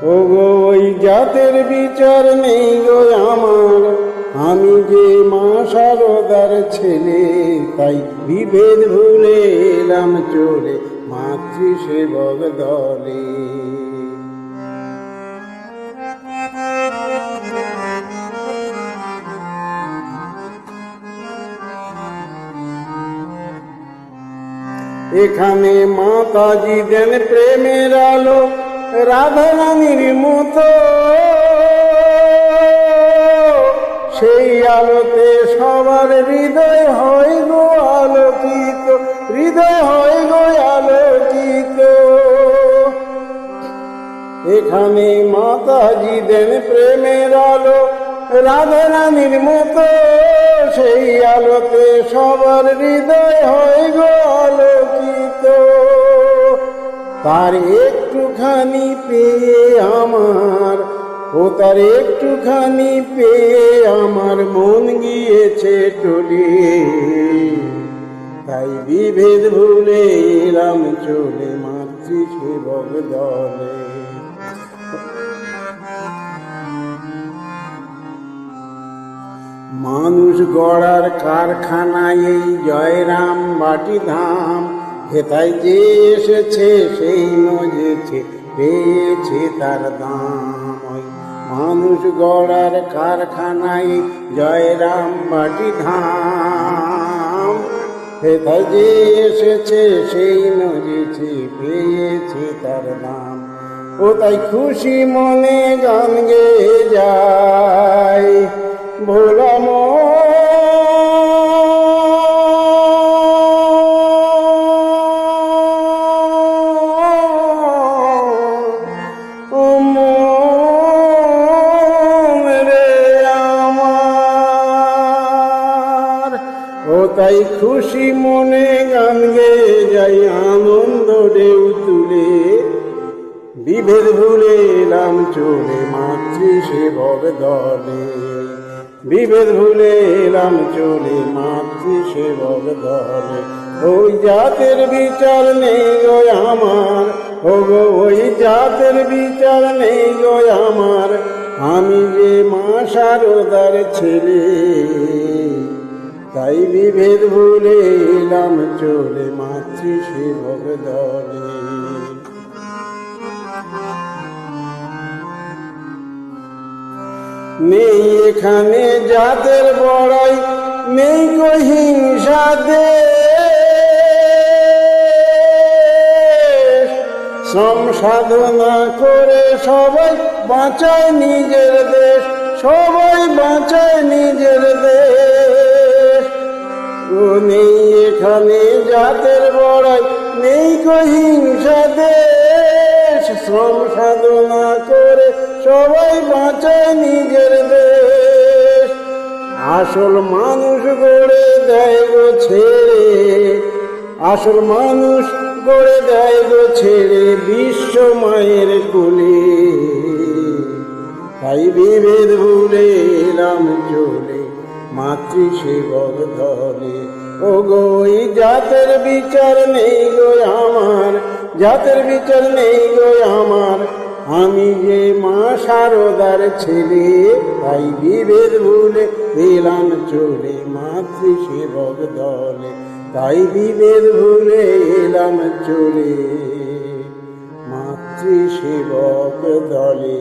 ওগো ওই জাতের বিচার নেই গো আমার, আমি যে মা শারদার ছেলে, তাই বিভেদ ভুলে এলাম চলে মাতৃসেবক দলে। এখানে মাতাজি দেন প্রেমের আলো রাধা রানীর মতো, সেই আলোতে সবার হৃদয় হয় গো আলোকিত, হৃদয় হয় গো আলোকিত। এখানে মাতাজি দেন প্রেমের আলো রাধা রানীর মতো, সেই আলোতে সবার হৃদয় হয় গো আলোকিত। তার একটুখানি পেয়ে আমার, ও তার একটুখানি পেয়ে আমার মন গিয়েছে টলে, তাই বিভেদ ভুলে এলাম চলে মাতৃসেবক দলে। মানুষ গড়ার কারখানায় এই জয়রাম বাটি ধাম, হেথায় যে এসেছে সেই মজেছে পেয়েছে তার দাম। ওই মানুষ গড়ার কারখানায় জয়রাম বাটি ধাম, হেথায় যে এসেছে সেই মজেছে পেয়েছে তার দাম। ও তাই খুশি মনে গান গেয়ে যায় ভোলা ও তাই খুশি মনে গান গেয়ে যাই আনন্দ ঢেউ তুলে, বিভেদ ভুলে এলাম চলে মাতৃসেবক দলে, বিভেদ ভুলে এলাম চলে মাতৃসেবক দলে। ওই জাতের বিচার নেই গো আমার, ওগো ওই জাতের বিচার নেই গো আমার, আমি যে মা শারদার ছেলে, তাই বিভেদ ভুলে এলাম চলে মাতৃসেবক দলে। নেই এখানে জাতের বড়াই, নেই কো হিংসা দেশ, শ্রম সাধনা করে সবাই বাঁচায় নিজের দেশ, সবাই বাঁচায় নিজের দেশ। ও নেই এখানে জাতের বড়াই, নেই কো হিংসা দেশ, শ্রম সাধনা করে সবাই বাঁচায় নিজের দেশ। আসল মানুষ গড়ে দেয় গো ছেড়ে, আসল মানুষ গড়ে দেয় গো ছেড়ে বিশ্ব মায়ের কোলে, তাই বিভেদ ভুলে এলাম চলে মাতৃসেবক দলে। ও গো ওই জাতের বিচার নেই গো আমার, জাতের বিচার নেই গো আমার, আমি যে মা শারদার ছেলে, তাই বিভেদ ভুলে এলাম চলে মাতৃসেবক দলে, তাই বিভেদ ভুলে এলাম চলে মাতৃসেবক দলে।